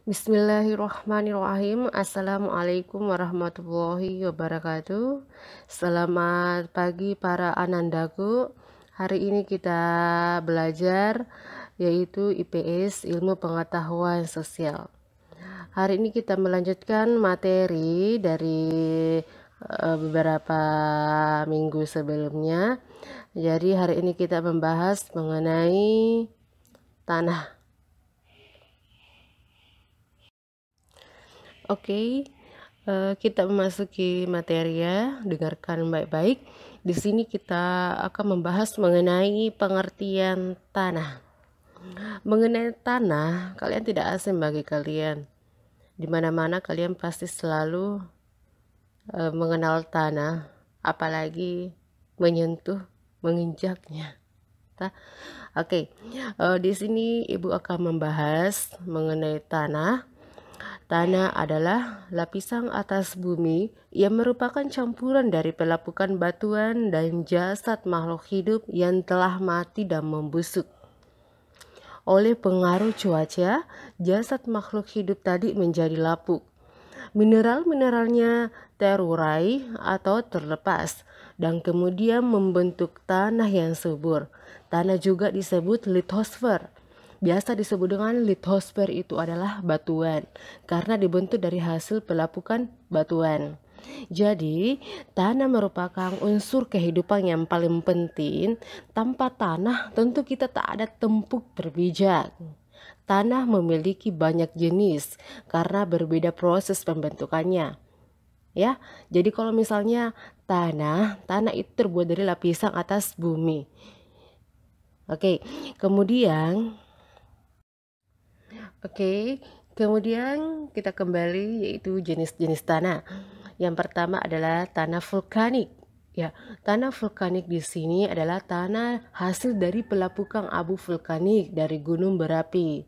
Bismillahirrahmanirrahim. Assalamualaikum warahmatullahi wabarakatuh. Selamat pagi para anandaku. Hari ini kita belajar yaitu IPS, Ilmu Pengetahuan Sosial. Hari ini kita melanjutkan materi dari beberapa minggu sebelumnya. Jadi hari ini kita membahas mengenai tanah. Oke, kita memasuki materi ya, dengarkan baik-baik. Di sini kita akan membahas mengenai pengertian tanah. Mengenai tanah, kalian tidak asing bagi kalian. Di mana-mana kalian pasti selalu mengenal tanah, apalagi menyentuh, menginjaknya. Oke, di sini Ibu akan membahas mengenai tanah. Tanah adalah lapisan atas bumi yang merupakan campuran dari pelapukan batuan dan jasad makhluk hidup yang telah mati dan membusuk. Oleh pengaruh cuaca, jasad makhluk hidup tadi menjadi lapuk. Mineral-mineralnya terurai atau terlepas dan kemudian membentuk tanah yang subur. Tanah juga disebut litosfer. Biasa disebut dengan litosfer, itu adalah batuan karena dibentuk dari hasil pelapukan batuan. Jadi, tanah merupakan unsur kehidupan yang paling penting. Tanpa tanah, tentu kita tak ada tempuk berpijak. Tanah memiliki banyak jenis karena berbeda proses pembentukannya. Ya, jadi kalau misalnya tanah itu terbuat dari lapisan atas bumi. Oke, kemudian kita kembali yaitu jenis-jenis tanah. Yang pertama adalah tanah vulkanik. Ya, tanah vulkanik di sini adalah tanah hasil dari pelapukan abu vulkanik dari gunung berapi.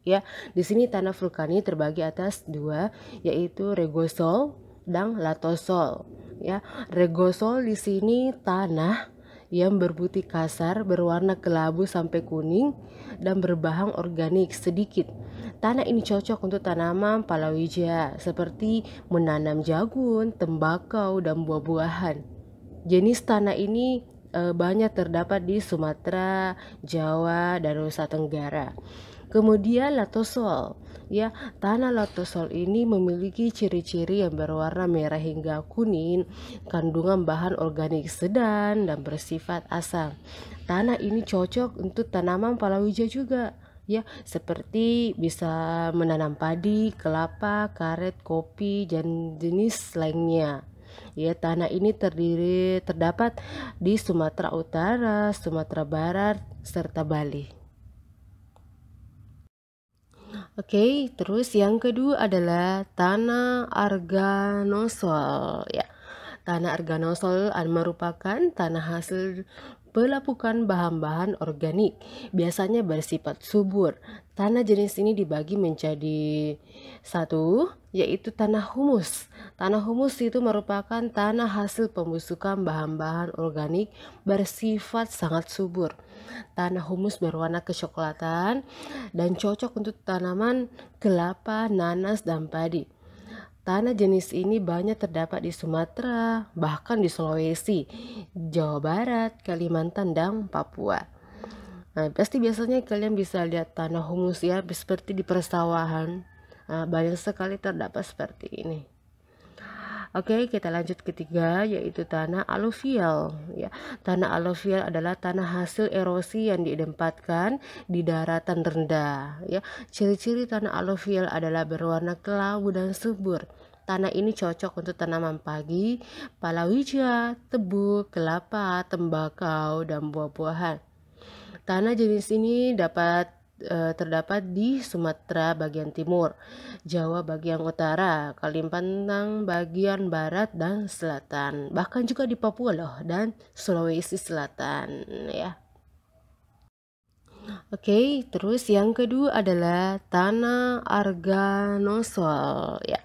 Ya, di sini tanah vulkanik terbagi atas dua, yaitu regosol dan latosol. Ya, regosol di sini tanah yang berbukti kasar, berwarna kelabu sampai kuning dan berbahan organik sedikit. Tanah ini cocok untuk tanaman palawija seperti menanam jagung, tembakau, dan buah-buahan. Jenis tanah ini banyak terdapat di Sumatera, Jawa, dan Nusa Tenggara. Kemudian latosol, ya, tanah latosol ini memiliki ciri-ciri yang berwarna merah hingga kuning, kandungan bahan organik sedang dan bersifat asam. Tanah ini cocok untuk tanaman palawija juga, ya, seperti bisa menanam padi, kelapa, karet, kopi, dan jenis lainnya. Ya, tanah ini terdapat di Sumatera Utara, Sumatera Barat, serta Bali. Oke, terus yang kedua adalah tanah arganosol. Ya, tanah arganosol merupakan tanah hasil pelapukan bahan-bahan organik, biasanya bersifat subur. Tanah jenis ini dibagi menjadi satu, yaitu tanah humus. Tanah humus itu merupakan tanah hasil pembusukan bahan-bahan organik bersifat sangat subur. Tanah humus berwarna kecoklatan dan cocok untuk tanaman kelapa, nanas, dan padi. Tanah jenis ini banyak terdapat di Sumatera, bahkan di Sulawesi, Jawa Barat, Kalimantan, dan Papua. Nah, pasti biasanya kalian bisa lihat tanah humus ya, seperti di persawahan. Nah, banyak sekali terdapat seperti ini. Oke, kita lanjut ketiga, yaitu tanah aluvial. Ya, tanah aluvial adalah tanah hasil erosi yang ditempatkan di daratan rendah. Ya, ciri-ciri tanah aluvial adalah berwarna kelabu dan subur. Tanah ini cocok untuk tanaman padi, palawija, tebu, kelapa, tembakau, dan buah-buahan. Tanah jenis ini terdapat di Sumatera bagian timur, Jawa bagian utara, Kalimantan bagian barat dan selatan, bahkan juga di Papua loh, dan Sulawesi Selatan ya. Oke, terus yang kedua adalah tanah arganosol ya.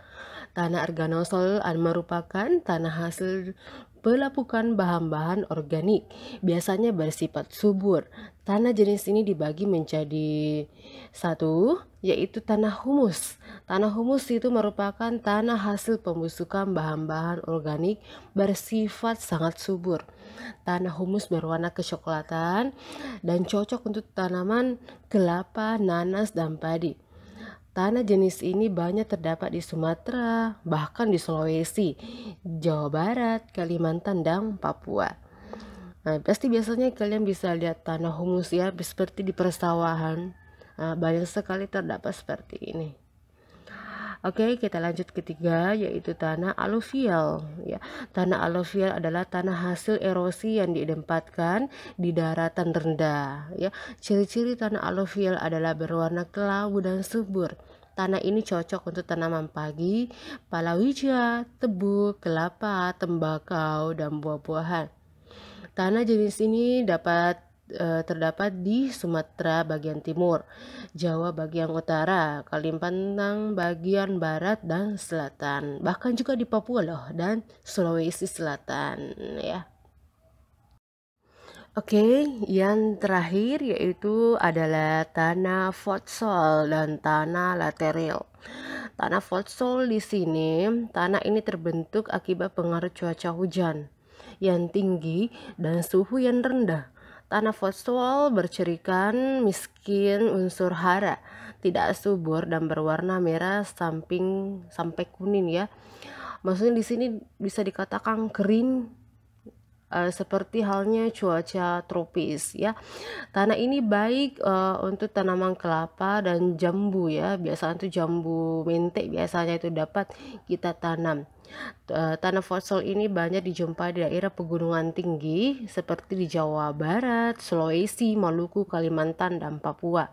Tanah arganosol merupakan tanah hasil pelapukan bahan-bahan organik, biasanya bersifat subur. Tanah jenis ini dibagi menjadi satu, yaitu tanah humus. Tanah humus itu merupakan tanah hasil pembusukan bahan-bahan organik bersifat sangat subur. Tanah humus berwarna kecoklatan dan cocok untuk tanaman kelapa, nanas, dan padi. Tanah jenis ini banyak terdapat di Sumatera, bahkan di Sulawesi, Jawa Barat, Kalimantan, dan Papua. Nah, pasti biasanya kalian bisa lihat tanah humus ya, seperti di persawahan. Nah, banyak sekali terdapat seperti ini. Oke, kita lanjut ketiga, yaitu tanah aluvial. Ya, tanah aluvial adalah tanah hasil erosi yang ditempatkan di daratan rendah. Ya, ciri-ciri tanah aluvial adalah berwarna kelabu dan subur. Tanah ini cocok untuk tanaman padi, palawija, tebu, kelapa, tembakau, dan buah-buahan. Tanah jenis ini terdapat di Sumatera bagian timur, Jawa bagian utara, Kalimantan bagian barat dan selatan, bahkan juga di Papua loh, dan Sulawesi Selatan ya. Oke, yang terakhir yaitu adalah tanah fotsol dan tanah lateril. Tanah fotsol di sini, tanah ini terbentuk akibat pengaruh cuaca hujan yang tinggi dan suhu yang rendah. Tanah fotsol bercirikan miskin unsur hara, tidak subur dan berwarna merah sampai kuning ya. Maksudnya di sini bisa dikatakan kering, seperti halnya cuaca tropis ya. Tanah ini baik untuk tanaman kelapa dan jambu ya. Biasanya itu jambu mente biasanya itu dapat kita tanam. Tanah fosil ini banyak dijumpai di daerah pegunungan tinggi seperti di Jawa Barat, Sulawesi, Maluku, Kalimantan, dan Papua.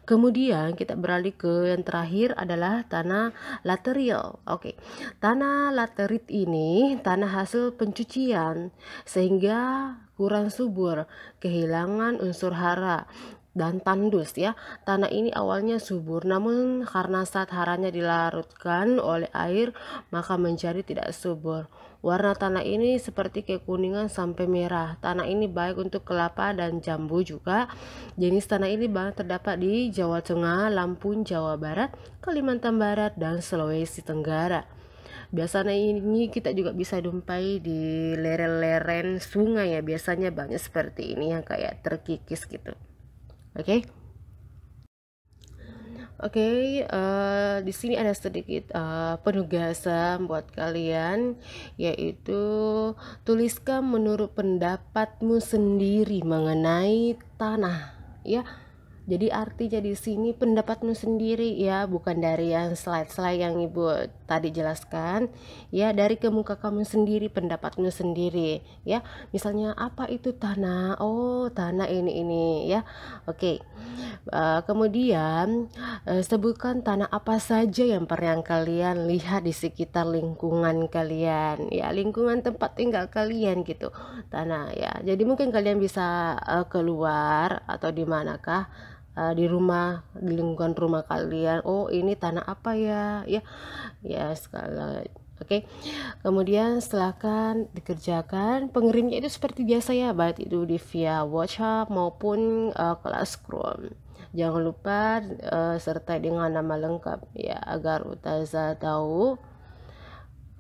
Kemudian kita beralih ke yang terakhir adalah tanah laterial. Oke. Tanah laterit ini tanah hasil pencucian sehingga kurang subur, kehilangan unsur hara dan tandus ya. Tanah ini awalnya subur, namun karena saat haranya dilarutkan oleh air maka menjadi tidak subur. Warna tanah ini seperti kekuningan sampai merah. Tanah ini baik untuk kelapa dan jambu juga. Jenis tanah ini banyak terdapat di Jawa Tengah, Lampung, Jawa Barat, Kalimantan Barat, dan Sulawesi Tenggara. Biasanya ini kita juga bisa jumpai di lereng-lereng sungai ya. Biasanya banyak seperti ini yang kayak terkikis gitu. Oke. Di sini ada sedikit penugasan buat kalian, yaitu tuliskan menurut pendapatmu sendiri mengenai tanah ya. Jadi artinya di sini pendapatmu sendiri ya, bukan dari yang slide-slide yang Ibu tadi jelaskan ya, dari kemuka kamu sendiri, pendapatmu sendiri ya. Misalnya apa itu tanah? Oh, tanah ini ya. Oke. Kemudian sebutkan tanah apa saja yang pernah kalian lihat di sekitar lingkungan kalian ya, lingkungan tempat tinggal kalian gitu, tanah ya. Jadi mungkin kalian bisa keluar atau di manakah di rumah, di lingkungan rumah kalian, oh ini tanah apa ya sekali. Oke. Kemudian silakan dikerjakan pengirimnya itu seperti biasa ya, baik itu di via WhatsApp maupun Classroom. Jangan lupa sertai dengan nama lengkap ya, agar Ustazah tahu.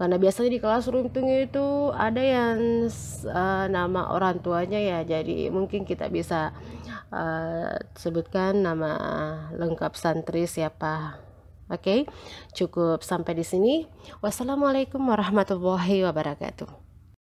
Karena biasanya di Classroom itu ada yang nama orang tuanya ya, jadi mungkin kita bisa sebutkan nama lengkap santri siapa. Oke, cukup sampai di sini. Wassalamualaikum warahmatullahi wabarakatuh.